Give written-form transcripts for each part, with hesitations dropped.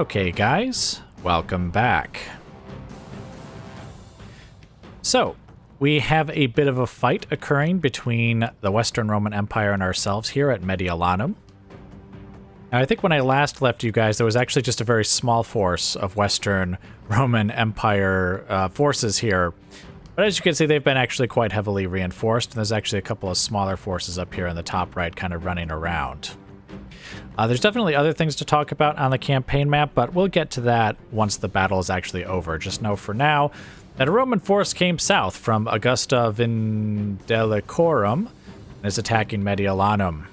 Okay, guys, welcome back. So, we have a bit of a fight occurring between the Western Roman Empire and ourselves here at Mediolanum. Now, I think when I last left you guys, there was actually just a very small force of Western Roman Empire forces here. But as you can see, they've been actually quite heavily reinforced, and there's actually a couple of smaller forces up here in the top right kind of running around. There's definitely other things to talk about on the campaign map, but we'll get to that once the battle is actually over. Just know for now that a Roman force came south from Augusta Vindelicorum and is attacking Mediolanum.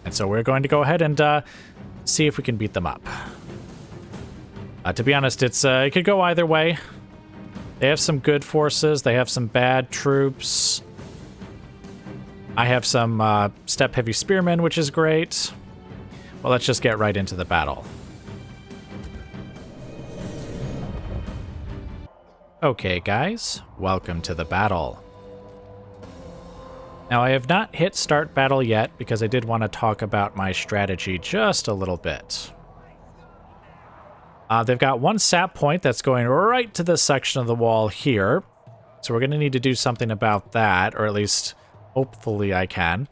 And so we're going to go ahead and see if we can beat them up. To be honest, it could go either way. They have some good forces. They have some bad troops. I have some step-heavy spearmen, which is great. Well, let's just get right into the battle. Okay, guys, welcome to the battle. Now, I have not hit start battle yet because I did want to talk about my strategy just a little bit. They've got one sap point that's going right to this section of the wall here. So we're going to need to do something about that, or at least hopefully I can.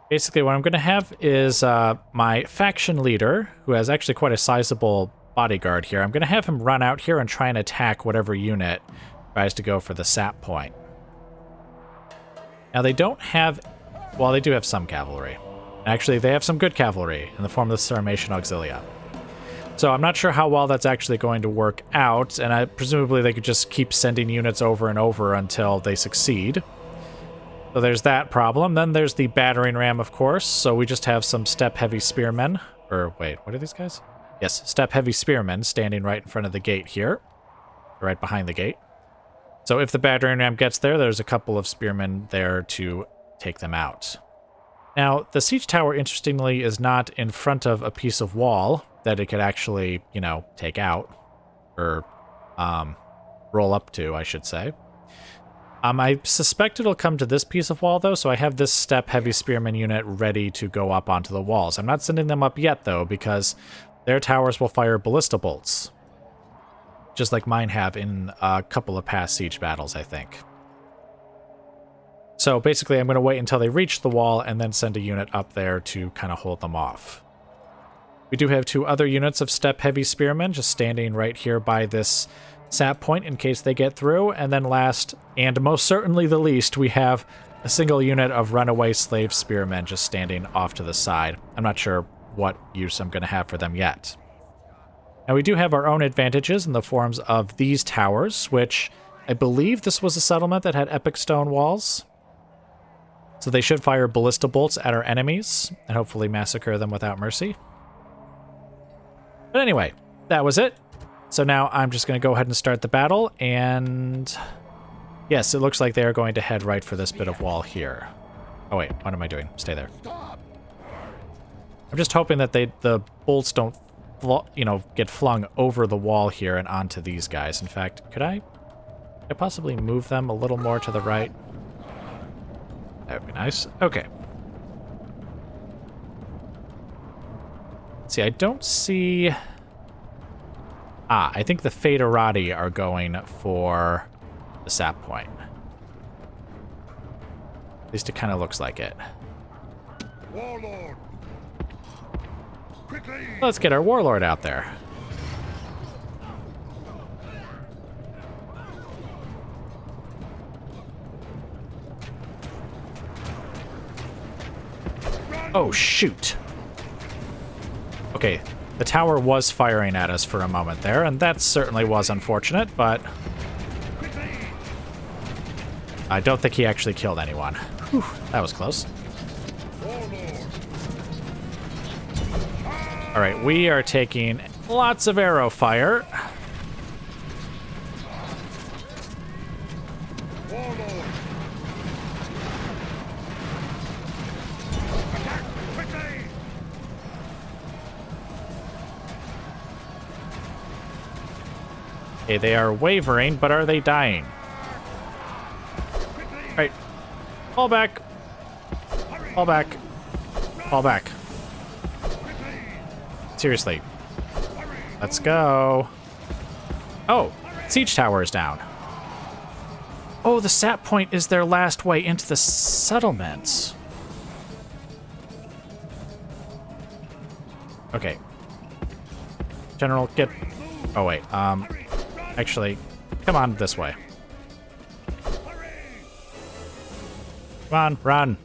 Basically, what I'm going to have is my faction leader, who has actually quite a sizable bodyguard here. I'm going to have him run out here and try and attack whatever unit tries to go for the sap point. Now, they don't have... Well, they do have some cavalry. Actually, they have some good cavalry in the form of the Sarmatian Auxilia. So I'm not sure how well that's actually going to work out, and presumably they could just keep sending units over and over until they succeed. So there's that problem. Then there's the battering ram, of course. So we just have some step-heavy spearmen. Or wait, what are these guys? Yes, step-heavy spearmen standing right in front of the gate here. Right behind the gate. So if the battering ram gets there, there's a couple of spearmen there to take them out. Now, the siege tower, interestingly, is not in front of a piece of wall that it could actually, you know, take out. Or roll up to, I should say. I suspect it'll come to this piece of wall, though, so I have this step-heavy spearman unit ready to go up onto the walls. I'm not sending them up yet, though, because their towers will fire ballista bolts. Just like mine have in a couple of past siege battles, I think. So basically, I'm going to wait until they reach the wall and then send a unit up there to kind of hold them off. We do have two other units of step-heavy spearmen just standing right here by this sap point in case they get through. And then last, and most certainly the least, we have a single unit of runaway slave spearmen just standing off to the side. I'm not sure what use I'm going to have for them yet. Now, we do have our own advantages in the forms of these towers, which I believe this was a settlement that had epic stone walls. So they should fire ballista bolts at our enemies and hopefully massacre them without mercy. But anyway, that was it. So now I'm just going to go ahead and start the battle, and yes, it looks like they are going to head right for this bit of wall here. Oh wait, what am I doing? Stay there. I'm just hoping that the bolts don't, get flung over the wall here and onto these guys. In fact, could I possibly move them a little more to the right? That would be nice. Okay. See, I don't see... I think the Federati are going for the sap point. At least it kind of looks like it. Warlord. Quickly. Let's get our warlord out there. Oh, shoot. Okay. The tower was firing at us for a moment there, and that certainly was unfortunate, but I don't think he actually killed anyone. Whew, that was close. All right, we are taking lots of arrow fire. Okay, they are wavering, but are they dying? All right, fall back. Fall back. Fall back. Seriously. Let's go. Oh, siege tower is down. Oh, the sap point is their last way into the settlement. Okay. General, get... Oh, wait. Actually, come on this way. Come on, run.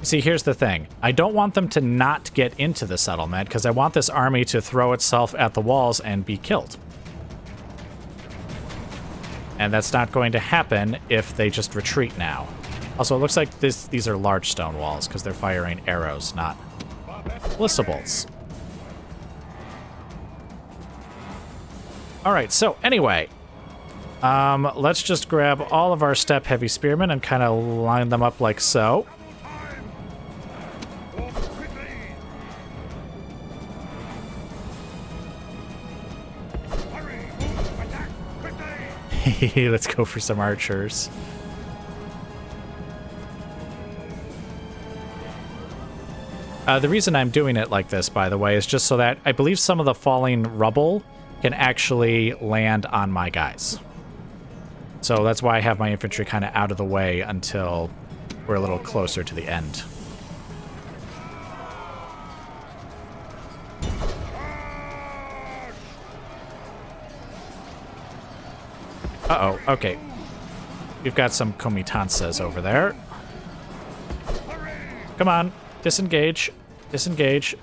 See, here's the thing. I don't want them to not get into the settlement because I want this army to throw itself at the walls and be killed. And that's not going to happen if they just retreat now. Also, it looks like these are large stone walls because they're firing arrows, not ballista bolts. All right, so anyway, let's just grab all of our step-heavy spearmen and kind of line them up like so. Let's go for some archers. The reason I'm doing it like this, by the way, is just so that I believe some of the falling rubble can actually land on my guys. So that's why I have my infantry kind of out of the way until we're a little closer to the end. Uh-oh, okay. We've got some comitances over there. Come on, disengage, disengage,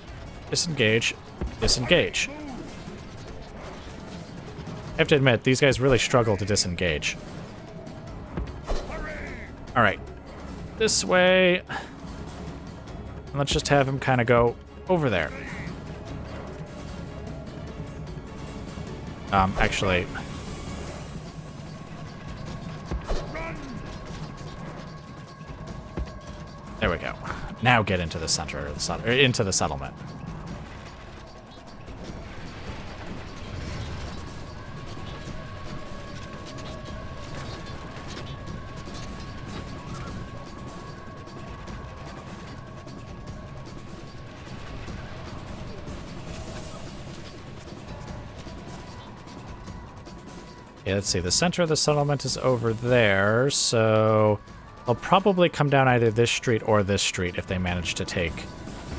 disengage, disengage. I have to admit, these guys really struggle to disengage. All right, this way. And let's just have him kind of go over there. Actually... There we go. Now get into the center of the into the settlement. Okay, let's see. The center of the settlement is over there, so they'll probably come down either this street or this street if they manage to take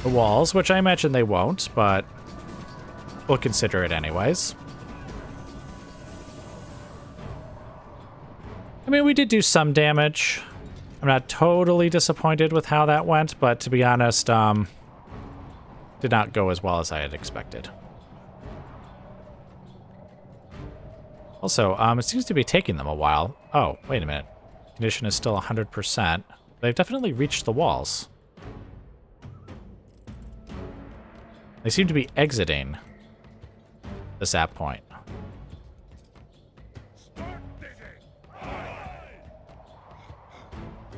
the walls, which I imagine they won't, but we'll consider it anyways. I mean, we did do some damage. I'm not totally disappointed with how that went, but to be honest, did not go as well as I had expected. Also, it seems to be taking them a while. Oh, wait a minute. Condition is still 100%. They've definitely reached the walls. They seem to be exiting the sap point.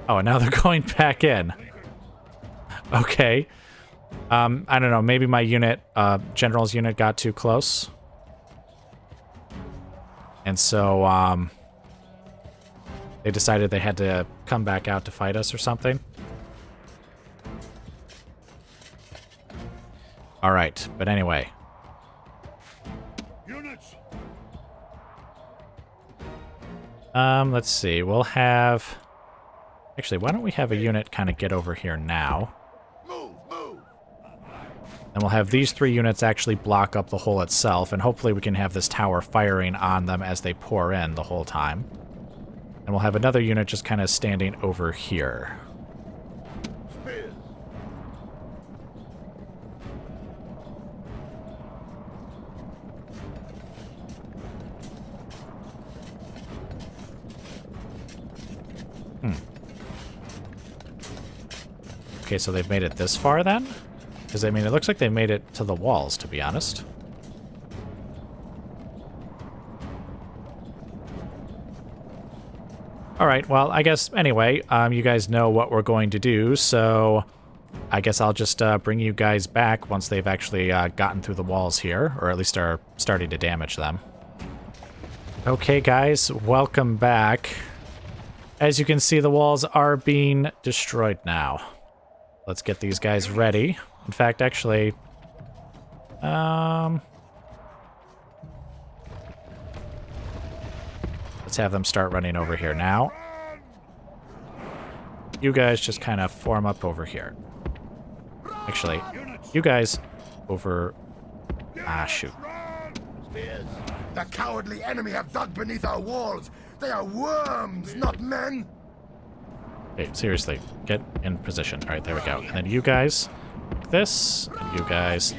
Oh, and now they're going back in. Okay. I don't know. Maybe my unit, general's unit got too close. And so, they decided they had to come back out to fight us or something. All right, but anyway. Units. Let's see. We'll have... Actually, why don't we have a unit kind of get over here now? And we'll have these 3 units actually block up the hole itself, and hopefully we can have this tower firing on them as they pour in the whole time. And we'll have another unit just kind of standing over here. Okay, so they've made it this far then? Because, I mean, it looks like they made it to the walls, to be honest. All right, well, I guess, anyway, you guys know what we're going to do, so I guess I'll just bring you guys back once they've actually gotten through the walls here, or at least are starting to damage them. Okay, guys, welcome back. As you can see, the walls are being destroyed now. Let's get these guys ready. In fact, actually, Let's have them start running over here now. You guys just kind of form up over here. Actually, you guys over... Ah, shoot. The cowardly enemy have dug beneath our walls. They are worms, not men. Okay, seriously, get in position. All right, there we go. And then you guys like this, and you guys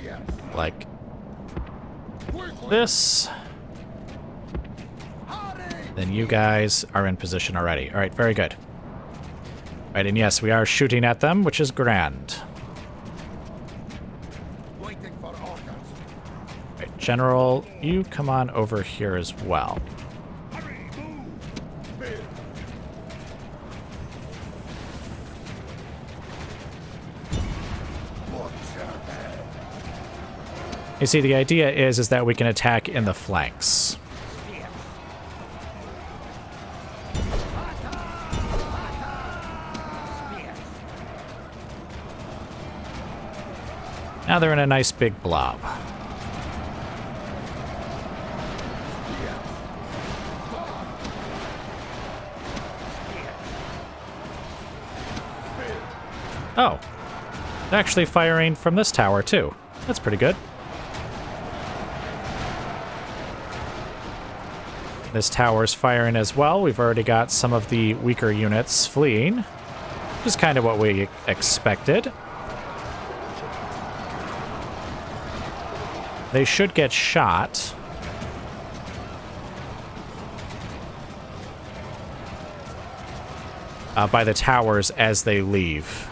like this. Then you guys are in position already. All right, very good. All right, and yes, we are shooting at them, which is grand. All right, General, you come on over here as well. You see, the idea is that we can attack in the flanks. Now they're in a nice big blob. Oh, they're actually firing from this tower too. That's pretty good. This tower's firing as well. We've already got some of the weaker units fleeing, which is kind of what we expected. They should get shot. By the towers as they leave.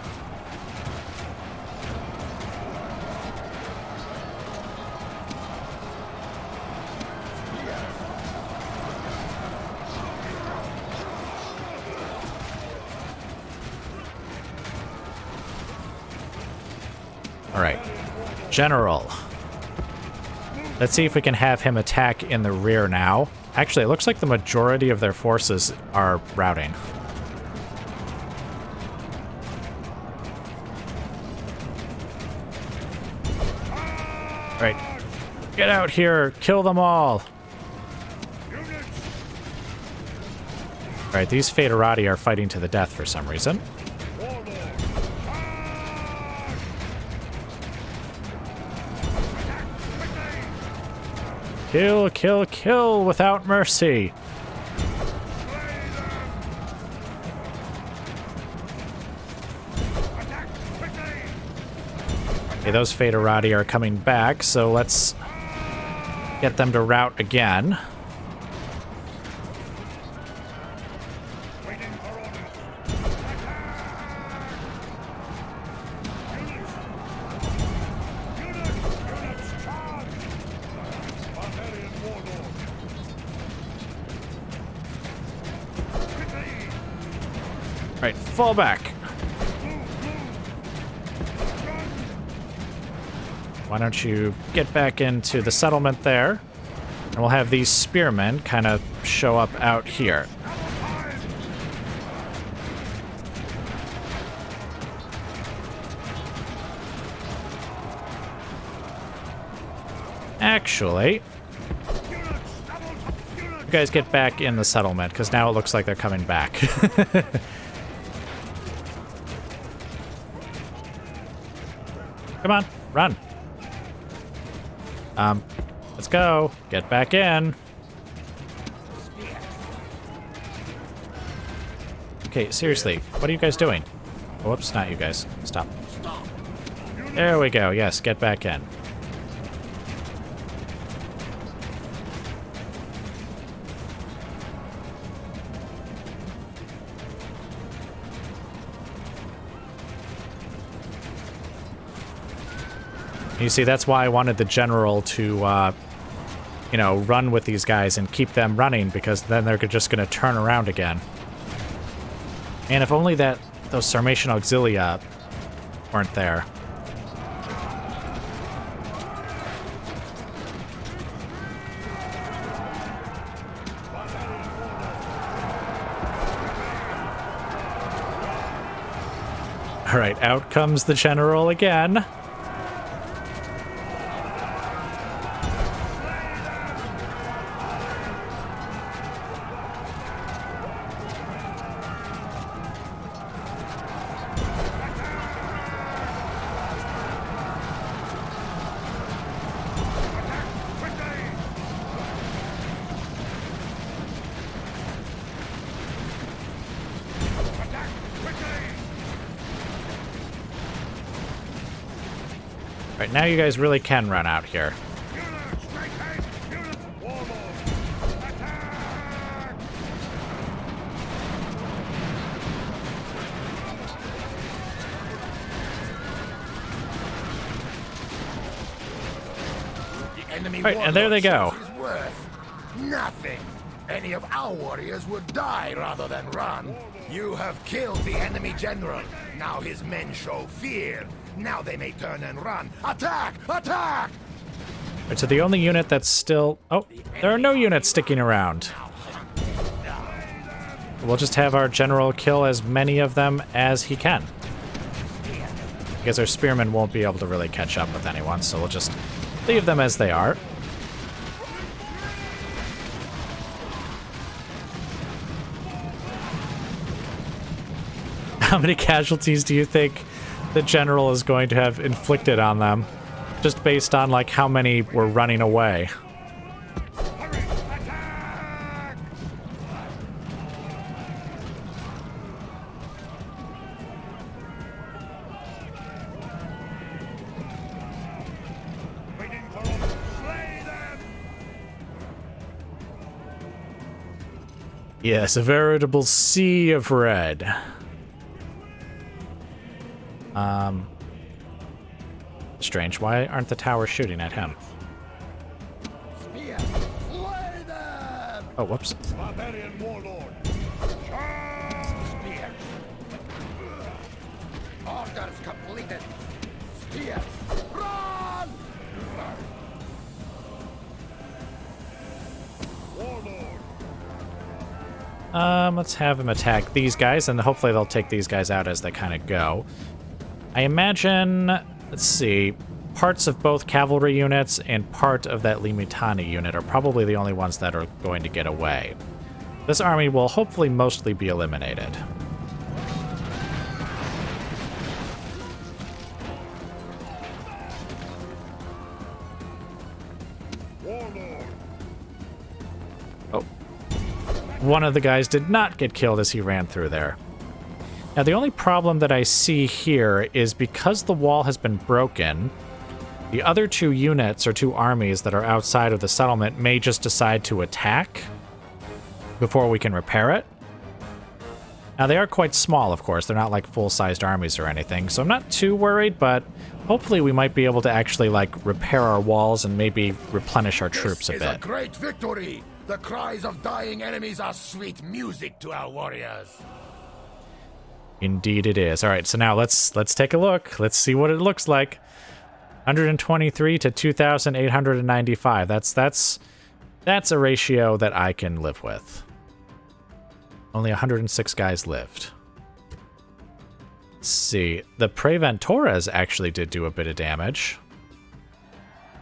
All right, General. Let's see if we can have him attack in the rear now. Actually, it looks like the majority of their forces are routing. All right, get out here, kill them all. All right, these Faderati are fighting to the death for some reason. Kill, kill, kill without mercy. Okay, those Faderati are coming back, so let's get them to rout again. Right, fall back. Why don't you get back into the settlement there? And we'll have these spearmen kind of show up out here. Actually, you guys get back in the settlement, because now it looks like they're coming back. Come on, run. Let's go. Get back in. Okay, seriously, what are you guys doing? Oh, whoops, not you guys. Stop. There we go. Yes, get back in. You see, that's why I wanted the general to, you know, run with these guys and keep them running, because then they're just going to turn around again. And if only those Sarmatian Auxilia weren't there. All right, out comes the general again. Right, now you guys really can run out here. Right, and there they go. Nothing. Any of our warriors would die rather than run. You have killed the enemy general. Now his men show fear. Now they may turn and run. Attack! Attack! Right, so the only unit that's still... Oh, there are no units sticking around. We'll just have our general kill as many of them as he can. Because our spearmen won't be able to really catch up with anyone, so we'll just leave them as they are. How many casualties do you think the general is going to have inflicted on them? Just based on, like, how many were running away. Yes, a veritable sea of red. Strange. Why aren't the towers shooting at him? Oh, whoops. Barbarian warlord. Spear. Orders completed. Spear. Run! Warlord. Let's have him attack these guys, and hopefully they'll take these guys out as they kind of go. I imagine, let's see, parts of both cavalry units and part of that Limitani unit are probably the only ones that are going to get away. This army will hopefully mostly be eliminated. Oh. One of the guys did not get killed as he ran through there. Now, the only problem that I see here is because the wall has been broken, the other two units or two armies that are outside of the settlement may just decide to attack before we can repair it. Now, they are quite small, of course. They're not like full-sized armies or anything, so I'm not too worried, but hopefully we might be able to actually, like, repair our walls and maybe replenish our troops a bit. This is a great victory! The cries of dying enemies are sweet music to our warriors. Indeed it is. All right, so now let's take a look. Let's see what it looks like. 123 to 2,895. That's a ratio that I can live with. Only 106 guys lived. Let's see. The Preventores actually did do a bit of damage.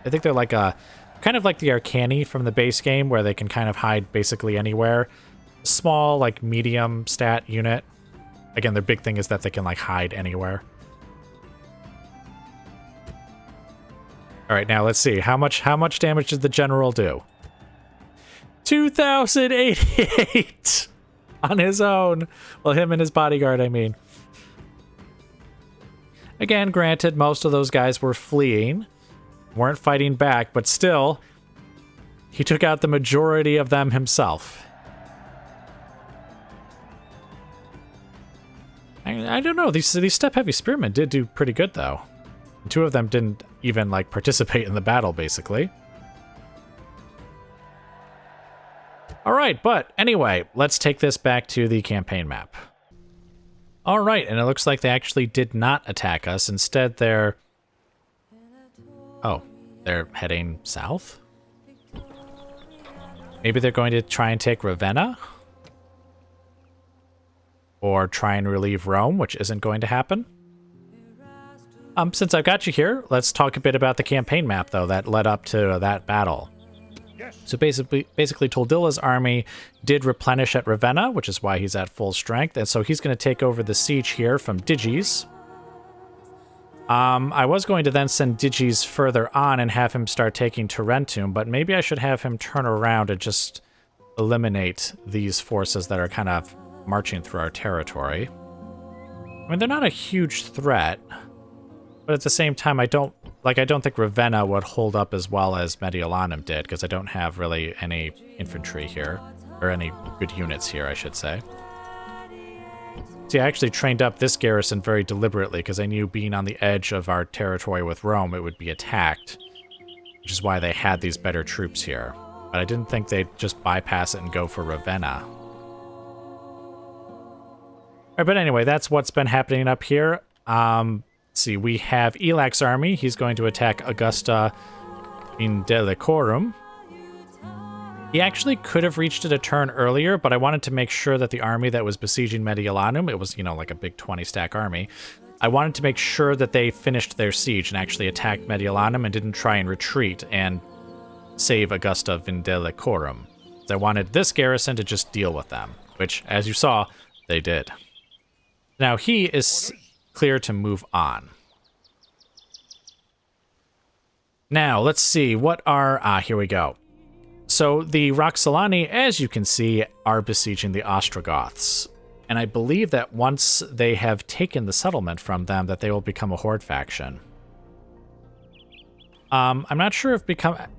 I think they're like a kind of like the Arcani from the base game, where they can kind of hide basically anywhere. Small, like medium stat unit. Again, their big thing is that they can, like, hide anywhere. All right, now let's see. How much damage did the general do? 2,088 on his own. Well, him and his bodyguard, I mean. Again, granted, most of those guys were fleeing, weren't fighting back, but still, he took out the majority of them himself. I don't know. These step-heavy spearmen did do pretty good, though. Two of them didn't even, like, participate in the battle, basically. All right, but anyway, let's take this back to the campaign map. All right, and it looks like they actually did not attack us. Instead, they're... Oh, they're heading south? Maybe they're going to try and take Ravenna? Or try and relieve Rome, which isn't going to happen. Since I've got you here, let's talk a bit about the campaign map, though, that led up to that battle. So basically Toldilla's army did replenish at Ravenna, which is why he's at full strength, and so he's going to take over the siege here from Digis. I was going to then send Digis further on and have him start taking Tarentum, but maybe I should have him turn around and just eliminate these forces that are kind of marching through our territory. I mean, they're not a huge threat, but at the same time, I don't Like, I don't think Ravenna would hold up as well as Mediolanum did, because I don't have really any infantry here. Or any good units here, I should say. See, I actually trained up this garrison very deliberately, because I knew being on the edge of our territory with Rome, it would be attacked. Which is why they had these better troops here. But I didn't think they'd just bypass it and go for Ravenna. Alright, but anyway, that's what's been happening up here. Let's see, we have Elac's army. He's going to attack Augusta Vindelicorum. He actually could have reached it a turn earlier, but I wanted to make sure that the army that was besieging Mediolanum, it was, you know, like a big 20-stack army, I wanted to make sure that they finished their siege and actually attacked Mediolanum and didn't try and retreat and save Augusta Vindelicorum. So I wanted this garrison to just deal with them, which, as you saw, they did. Now he is clear to move on. Now, let's see, what are... here we go. So the Roxolani, as you can see, are besieging the Ostrogoths. And I believe that once they have taken the settlement from them, that they will become a horde faction. I'm not sure if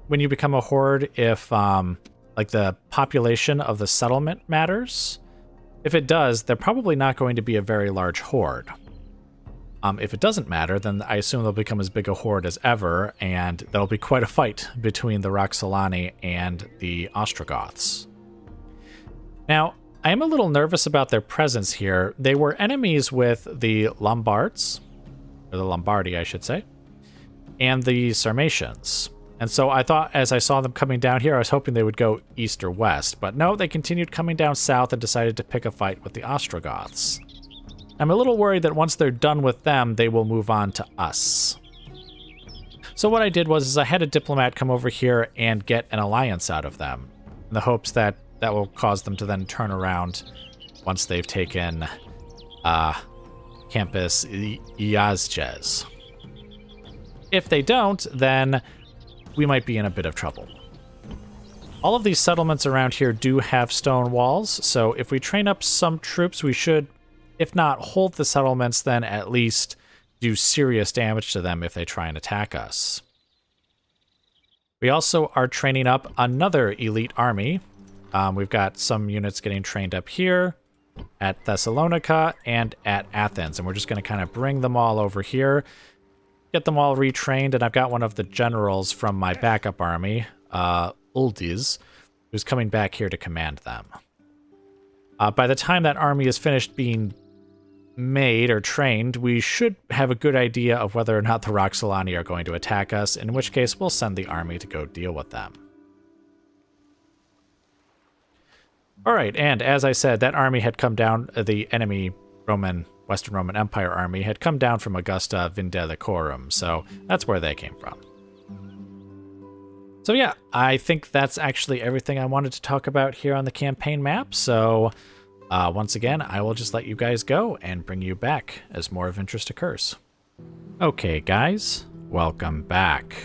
when you become a horde, if like the population of the settlement matters. If it does, they're probably not going to be a very large horde. If it doesn't matter, then I assume they'll become as big a horde as ever, and there'll be quite a fight between the Roxolani and the Ostrogoths. Now, I am a little nervous about their presence here. They were enemies with the Lombards, or the Lombardi, I should say, and the Sarmatians. And so I thought, as I saw them coming down here, I was hoping they would go east or west. But no, they continued coming down south and decided to pick a fight with the Ostrogoths. I'm a little worried that once they're done with them, they will move on to us. So what I did was I had a diplomat come over here and get an alliance out of them, in the hopes that that will cause them to then turn around once they've taken Campus Iazges. If they don't, then we might be in a bit of trouble. All of these settlements around here do have stone walls, so if we train up some troops, we should, if not hold the settlements, then at least do serious damage to them if they try and attack us. We also are training up another elite army. We've got some units getting trained up here, at Thessalonica, and at Athens, and we're just going to kind of bring them all over here, get them all retrained, and I've got one of the generals from my backup army, Uldiz, who's coming back here to command them. By the time that army is finished being made or trained, we should have a good idea of whether or not the Roxolani are going to attack us, in which case we'll send the army to go deal with them. Alright, and as I said, that army had come down, the enemy Western Roman Empire army had come down from Augusta Vindelicorum, so that's where they came from. So yeah, I think that's actually everything I wanted to talk about here on the campaign map, so once again, I will just let you guys go and bring you back as more of interest occurs. Okay guys, welcome back.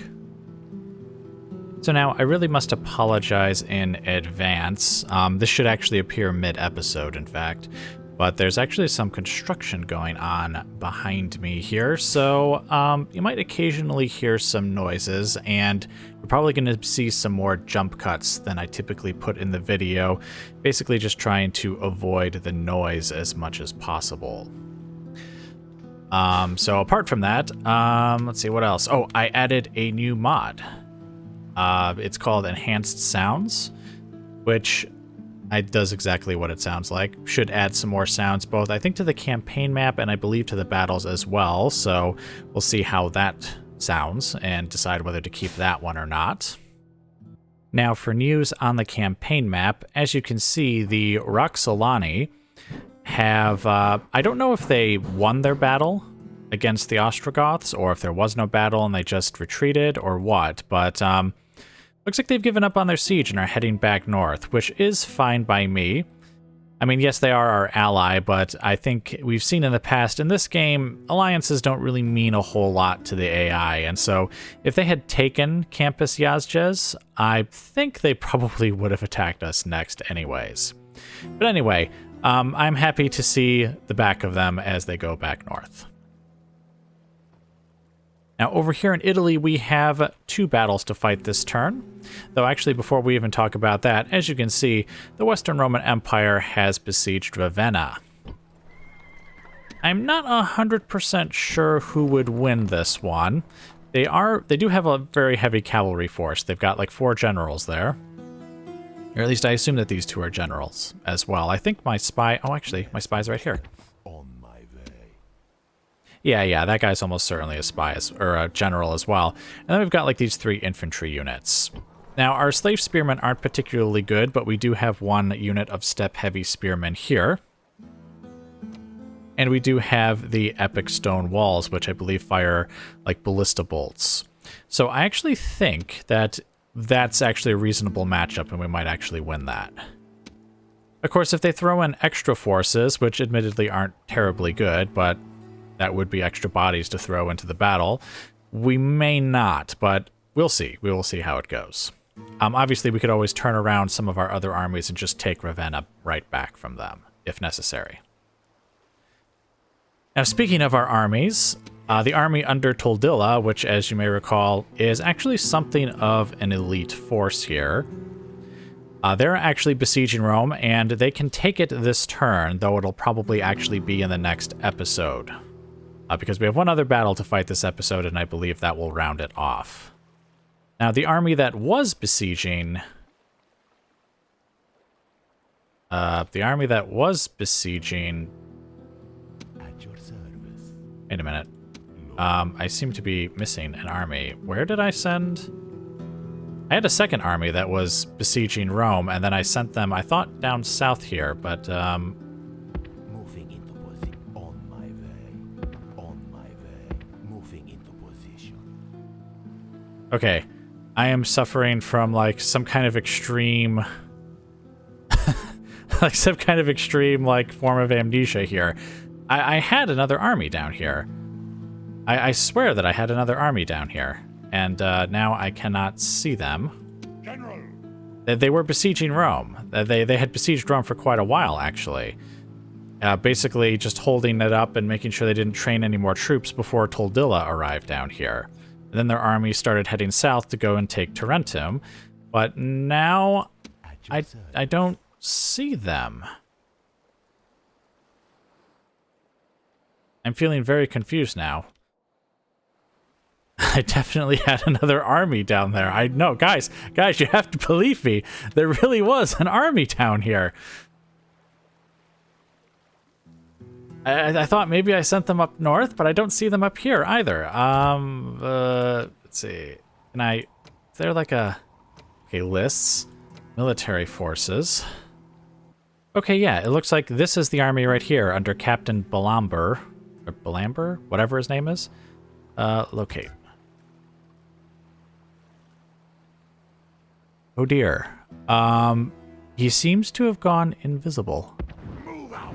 So now, I really must apologize in advance. This should actually appear mid-episode, in fact. But there's actually some construction going on behind me here, so you might occasionally hear some noises, and we're probably going to see some more jump cuts than I typically put in the video, basically just trying to avoid the noise as much as possible. So apart from that, let's see what else. Oh, I added a new mod. It's called Enhanced Sounds, which does exactly what it sounds like. Should add some more sounds, both I think to the campaign map and I believe to the battles as well. So we'll see how that sounds and decide whether to keep that one or not. Now for news on the campaign map, as you can see, the Roxolani have, I don't know if they won their battle against the Ostrogoths or if there was no battle and they just retreated or what, but looks like they've given up on their siege and are heading back north, which is fine by me. I mean, yes, they are our ally, but I think we've seen in the past, in this game, alliances don't really mean a whole lot to the AI, and so if they had taken Campus Iazges, I think they probably would have attacked us next anyways. But anyway, I'm happy to see the back of them as they go back north. Now, over here in Italy, we have 2 battles to fight this turn. Though, actually, before we even talk about that, as you can see, the Western Roman Empire has besieged Ravenna. I'm not 100% sure who would win this one. They do have a very heavy cavalry force. They've got like 4 generals there. Or at least I assume that these 2 are generals as well. I think my spy... Oh, actually, my spy's right here. Yeah, that guy's almost certainly a spy, or a general as well. And then we've got like these 3 infantry units. Now, our slave spearmen aren't particularly good, but we do have 1 unit of step-heavy spearmen here. And we do have the epic stone walls, which I believe fire like ballista bolts. So I actually think that that's actually a reasonable matchup, and we might actually win that. Of course, if they throw in extra forces, which admittedly aren't terribly good, but that would be extra bodies to throw into the battle, we may not, but we'll see. We will see how it goes. Obviously, we could always turn around some of our other armies and just take Ravenna right back from them, if necessary. Now, speaking of our armies, the army under Toldilla, which, as you may recall, is actually something of an elite force here. They're actually besieging Rome, and they can take it this turn, though it'll probably actually be in the next episode. Because we have 1 other battle to fight this episode, and I believe that will round it off. Now, the army that was besieging... Wait a minute. I seem to be missing an army. Where did I send... I had a second army that was besieging Rome, and then I sent them, I thought, down south here, but, Moving into position. On my way. Moving into position. Okay. I am suffering from, like, some kind of extreme... like, some kind of extreme, like, form of amnesia here. I had another army down here. I swear that I had another army down here. And now I cannot see them. General. They were besieging Rome. They had besieged Rome for quite a while, actually. Basically just holding it up and making sure they didn't train any more troops before Toldilla arrived down here. And then their army started heading south to go and take Tarentum. But now I don't see them. I'm feeling very confused now. I definitely had another army down there. I know, guys, you have to believe me. There really was an army down here. I thought maybe I sent them up north, but I don't see them up here either. Let's see. Can I... Is there like a... Okay, lists. Military forces. Okay, yeah, it looks like this is the army right here under Captain Balamber. Or Balamber? Whatever his name is. Locate. Oh dear. He seems to have gone invisible. Move out.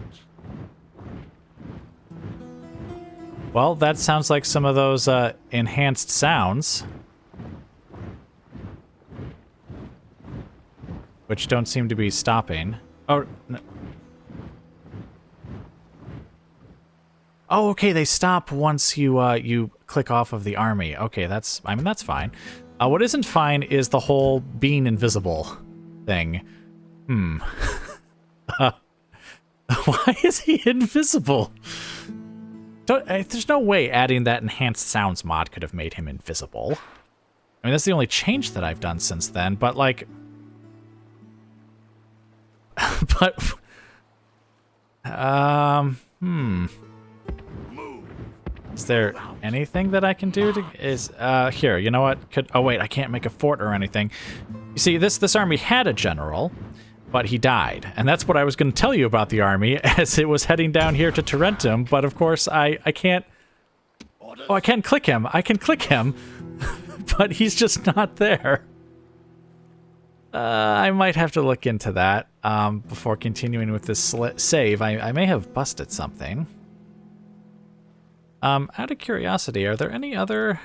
Well, that sounds like some of those enhanced sounds. Which don't seem to be stopping. Oh, no. Oh, okay, they stop once you you click off of the army. Okay, that's fine. What isn't fine is the whole being invisible thing. Why is he invisible? There's no way adding that enhanced sounds mod could have made him invisible. I mean, that's the only change that I've done since then, but like... but... Is there anything that I can do to... here, you know what? Oh, wait, I can't make a fort or anything. You see, this army had a general, but he died. And that's what I was going to tell you about the army as it was heading down here to Tarentum, but of course I can't... Oh, I can click him. I can click him, but he's just not there. I might have to look into that before continuing with this save. I may have busted something. Out of curiosity, are there any other...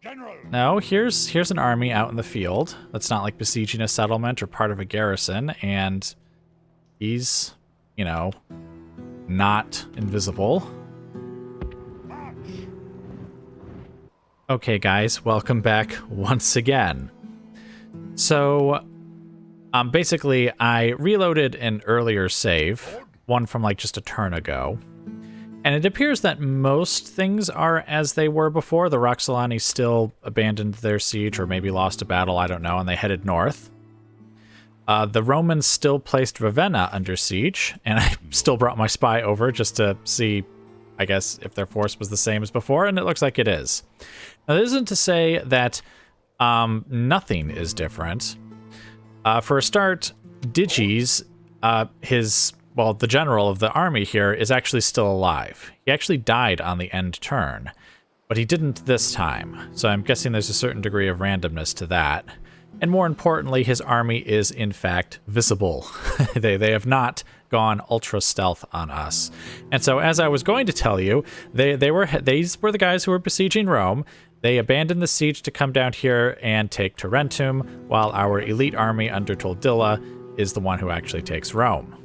General. No, here's an army out in the field that's not like besieging a settlement or part of a garrison, and he's, you know, not invisible. Okay, guys, welcome back once again. So, basically, I reloaded an earlier save, one from like just a turn ago, and it appears that most things are as they were before. The Roxolani still abandoned their siege, or maybe lost a battle, I don't know, and they headed north. The Romans still placed Ravenna under siege, and I still brought my spy over just to see, I guess, if their force was the same as before, and it looks like it is. Now, this isn't to say that nothing is different. For a start, Digis, the general of the army here, is actually still alive. He actually died on the end turn, but he didn't this time, so I'm guessing there's a certain degree of randomness to that. And more importantly, his army is, in fact, visible. They have not gone ultra stealth on us. And so, as I was going to tell you, these were the guys who were besieging Rome. They abandoned the siege to come down here and take Tarentum, while our elite army under Toldilla is the one who actually takes Rome.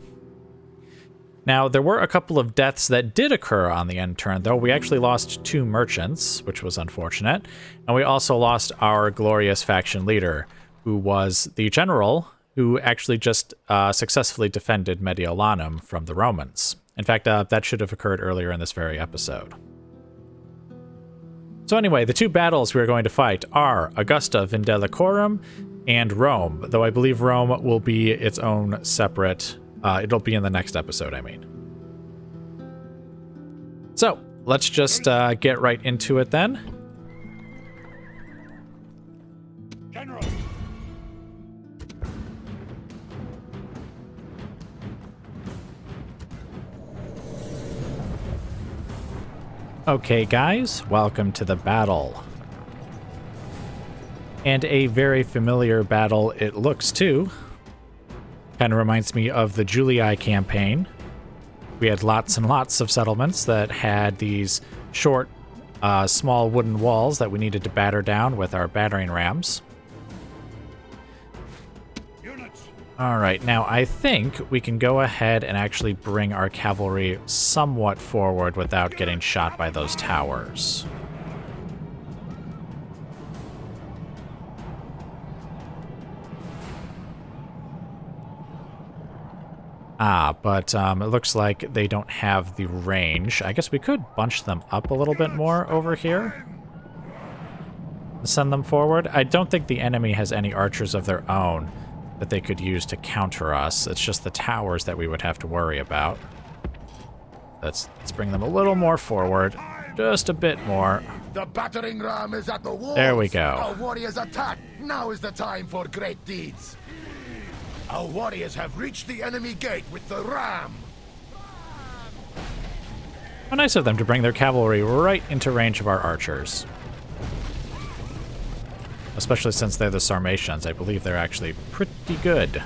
Now, there were a couple of deaths that did occur on the end turn, though. We actually lost 2 merchants, which was unfortunate. And we also lost our glorious faction leader, who was the general who actually just successfully defended Mediolanum from the Romans. In fact, that should have occurred earlier in this very episode. So anyway, the 2 battles we are going to fight are Augusta Vindelicorum and Rome, though I believe Rome will be its own separate, it'll be in the next episode, I mean. So, let's just get right into it then. General. Okay, guys, welcome to the battle. And a very familiar battle it looks, too. Kind of reminds me of the Julii campaign. We had lots and lots of settlements that had these short, small wooden walls that we needed to batter down with our battering rams. All right, now I think we can go ahead and actually bring our cavalry somewhat forward without getting shot by those towers. But it looks like they don't have the range. I guess we could bunch them up a little bit more over here. Send them forward. I don't think the enemy has any archers of their own that they could use to counter us. It's just the towers that we would have to worry about. Let's bring them a little more forward. Just a bit more. The battering ram is at the walls. There we go. Our warriors attack. Now is the time for great deeds. Our warriors have reached the enemy gate with the ram. How nice of them to bring their cavalry right into range of our archers. Especially since they're the Sarmatians. I believe they're actually pretty good.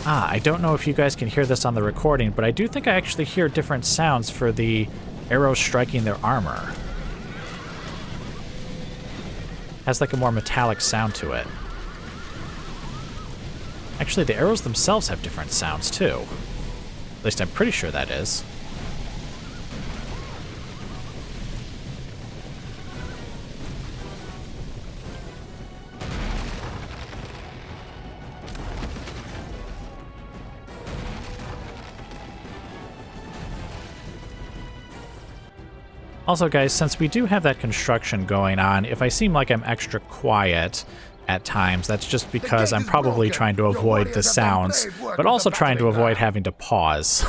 I don't know if you guys can hear this on the recording, but I do think I actually hear different sounds for the arrows striking their armor. Has like a more metallic sound to it. Actually, the arrows themselves have different sounds too. At least I'm pretty sure that is. Also, guys, since we do have that construction going on, if I seem like I'm extra quiet at times, that's just because I'm probably trying to avoid the sounds, but also trying to avoid having to pause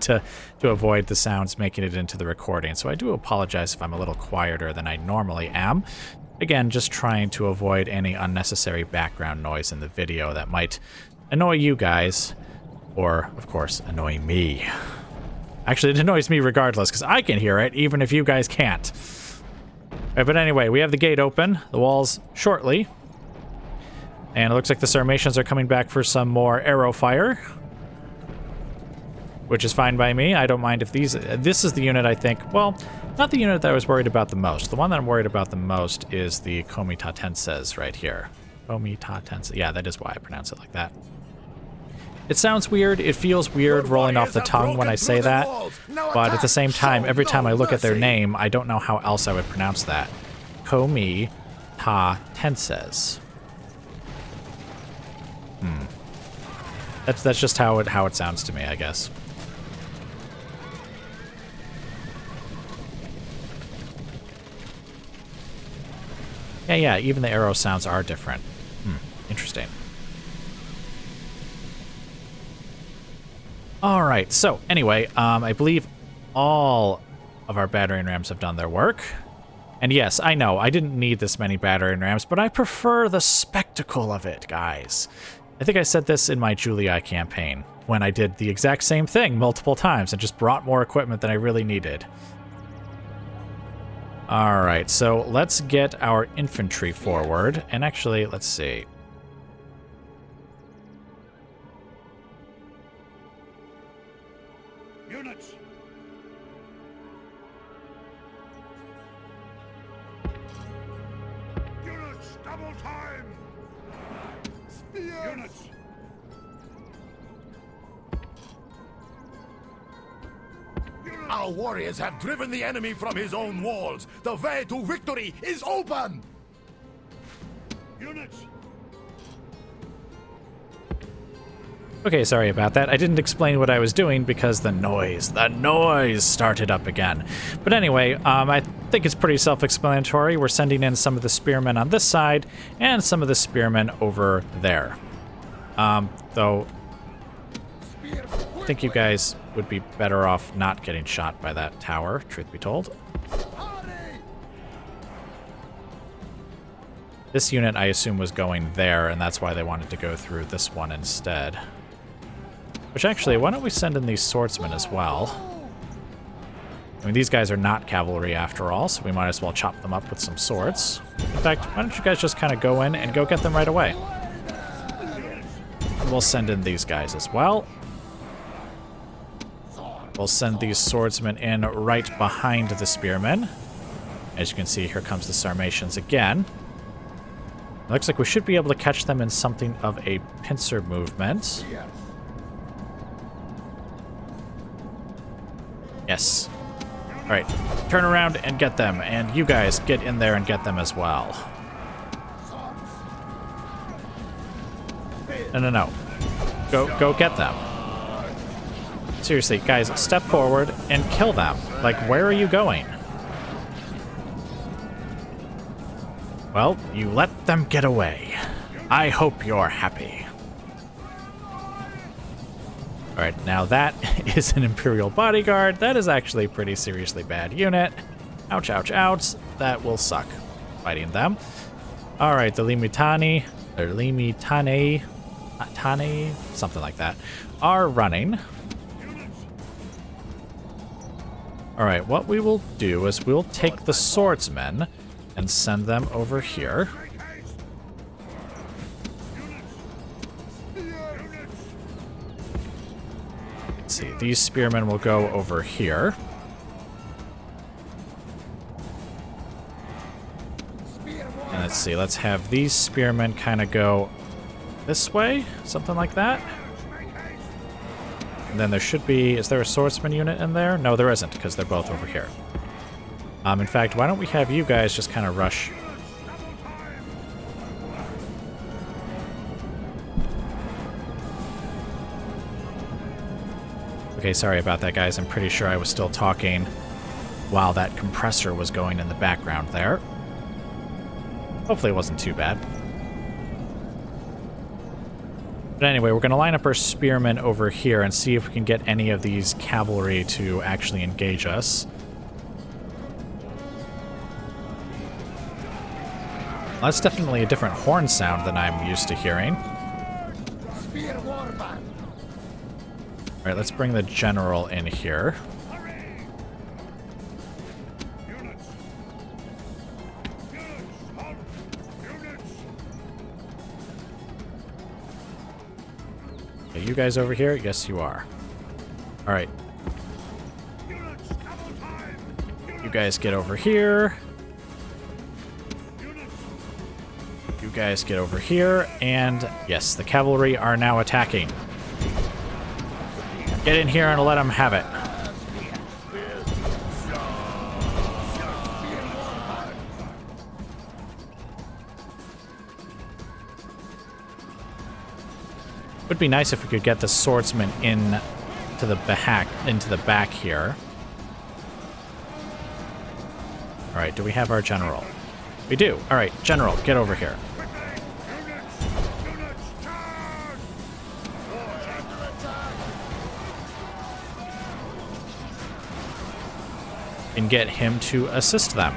to avoid the sounds making it into the recording. So I do apologize if I'm a little quieter than I normally am. Again, just trying to avoid any unnecessary background noise in the video that might annoy you guys, or, of course, annoy me. Actually, it annoys me regardless, because I can hear it, even if you guys can't. Right, but anyway, we have the gate open, the walls shortly. And it looks like the Sarmatians are coming back for some more arrow fire. Which is fine by me. I don't mind if these... This is the unit, I think... Well, not the unit that I was worried about the most. The one that I'm worried about the most is the Comitatenses right here. Comitatenses. Yeah, that is why I pronounce it like that. It sounds weird, it feels weird rolling off the tongue when I say that, but at the same time, every time I look at their name, I don't know how else I would pronounce that. Komi Ta Tenses. That's just how it sounds to me, I guess. Yeah, even the arrow sounds are different. Interesting. Alright, so anyway, I believe all of our battering rams have done their work. And yes, I know, I didn't need this many battering rams, but I prefer the spectacle of it, guys. I think I said this in my Julia campaign, when I did the exact same thing multiple times and just brought more equipment than I really needed. Alright, so let's get our infantry forward, and actually, let's see. Units. Units, double time. Spear. Units. Our warriors have driven the enemy from his own walls. The way to victory is open. Units. Okay, sorry about that. I didn't explain what I was doing because the noise started up again. But anyway, I think it's pretty self-explanatory. We're sending in some of the spearmen on this side and some of the spearmen over there. Though I think you guys would be better off not getting shot by that tower, truth be told. This unit, I assume, was going there, and that's why they wanted to go through this one instead. Which actually, why don't we send in these swordsmen as well? I mean, these guys are not cavalry after all, so we might as well chop them up with some swords. In fact, why don't you guys just kind of go in and go get them right away? And we'll send in these guys as well. We'll send these swordsmen in right behind the spearmen. As you can see, here comes the Sarmatians again. Looks like we should be able to catch them in something of a pincer movement. Yes. All right, turn around and get them, and you guys get in there and get them as well. No. Go get them. Seriously, guys, step forward and kill them. Like, where are you going? Well, you let them get away. I hope you're happy. Alright, now that is an Imperial bodyguard. That is actually a pretty seriously bad unit. Ouch, ouch, ouch. That will suck, fighting them. Alright, the Limitani, or Limitane, Tane, something like that, are running. Alright, what we will do is we'll take the swordsmen and send them over here. Let's see, these spearmen will go over here. And let's see, let's have these spearmen kind of go this way, something like that. And then there should be, is there a swordsman unit in there? No, there isn't, because they're both over here. In fact, why don't we have you guys just kind of rush? Okay, sorry about that, guys. I'm pretty sure I was still talking while that compressor was going in the background there. Hopefully it wasn't too bad. But anyway, we're going to line up our spearmen over here and see if we can get any of these cavalry to actually engage us. Well, that's definitely a different horn sound than I'm used to hearing. Alright, let's bring the general in here. Okay, you guys over here? Yes, you are. Alright. You guys get over here. You guys get over here. And yes, the cavalry are now attacking. Get in here and let them have it. Would be nice if we could get the swordsman into the back here. All right, do we have our general? We do. All right, general, get over here. And get him to assist them.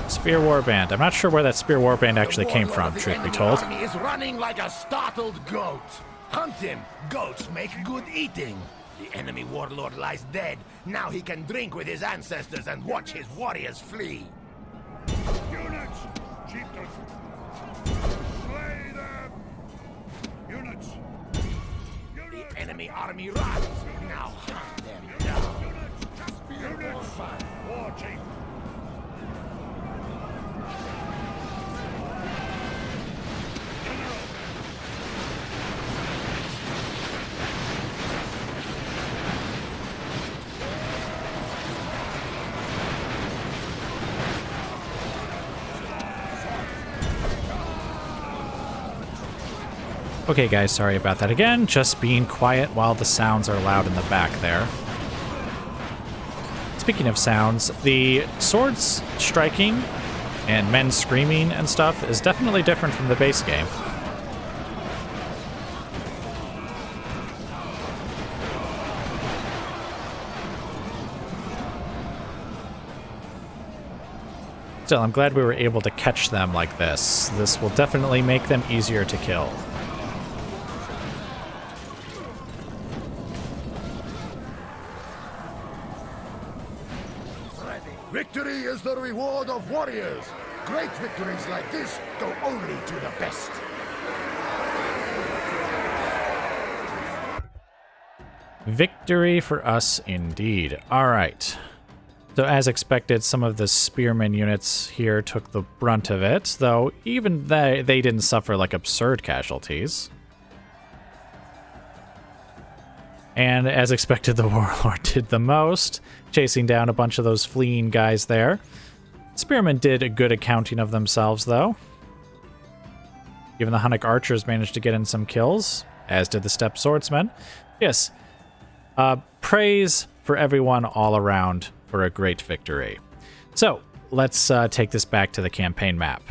Spear Warband. I'm not sure where that Spear Warband actually came from, truth be told. The army is running like a startled goat. Hunt him. Goats make good eating. The enemy warlord lies dead. Now he can drink with his ancestors and watch his warriors flee. Units! Chieftain! Slay them! Units! The enemy army runs. Now hunt them down. Units! War chief! Okay, guys, sorry about that again. Just being quiet while the sounds are loud in the back there. Speaking of sounds, the swords striking and men screaming and stuff is definitely different from the base game. Still, I'm glad we were able to catch them like this. This will definitely make them easier to kill. Victory is the reward of warriors. Great victories like this go only to the best. Victory for us indeed. All right. So as expected, some of the spearmen units here took the brunt of it, though even they didn't suffer like absurd casualties. And as expected, the warlord did the most, chasing down a bunch of those fleeing guys there. Spearmen did a good accounting of themselves, though. Even the Hunnic archers managed to get in some kills, as did the steppe swordsmen. Yes, praise for everyone all around for a great victory. So, let's take this back to the campaign map.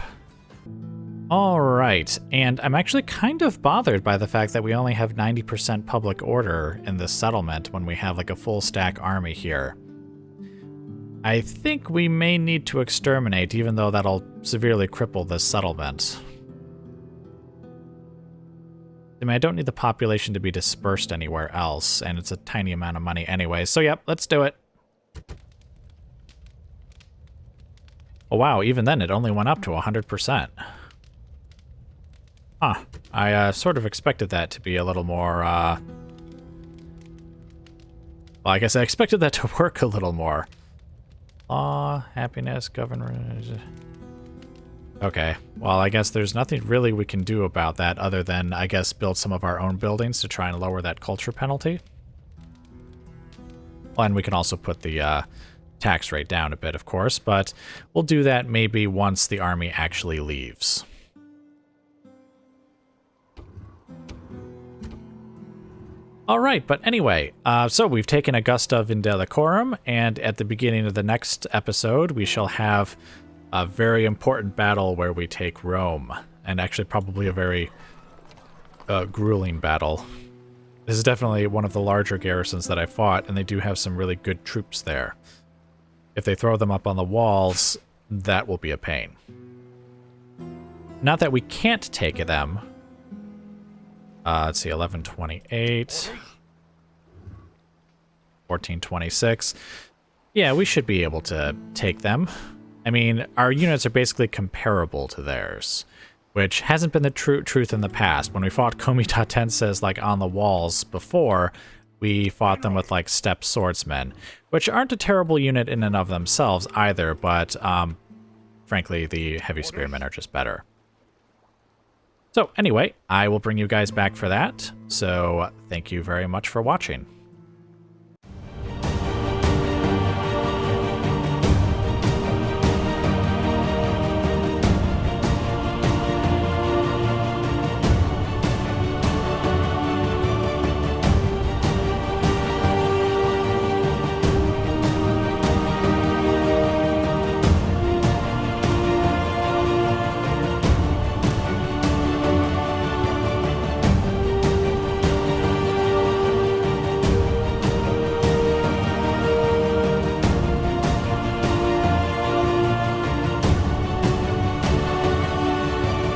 All right, and I'm actually kind of bothered by the fact that we only have 90% public order in this settlement when we have like a full stack army here. I think we may need to exterminate, even though that'll severely cripple this settlement. I mean, I don't need the population to be dispersed anywhere else, and it's a tiny amount of money anyway, so yep, let's do it. Oh wow, even then it only went up to 100%. Huh. I sort of expected that to be a little more, well, I guess I expected that to work a little more. Law, happiness, government. Okay. Well, I guess there's nothing really we can do about that other than, I guess, build some of our own buildings to try and lower that culture penalty. Well, and we can also put the tax rate down a bit, of course, but we'll do that maybe once the army actually leaves. All right, but anyway, so we've taken Augusta Vindelicorum, and at the beginning of the next episode, we shall have a very important battle where we take Rome, and actually probably a very grueling battle. This is definitely one of the larger garrisons that I fought, and they do have some really good troops there. If they throw them up on the walls, that will be a pain. Not that we can't take them. Let's see, 1128, 1426. Yeah, we should be able to take them. I mean, our units are basically comparable to theirs, which hasn't been the truth in the past. When we fought Comitatenses like on the walls before, we fought them with like steppe swordsmen, which aren't a terrible unit in and of themselves either, but frankly, the heavy spearmen are just better. So anyway, I will bring you guys back for that. So thank you very much for watching.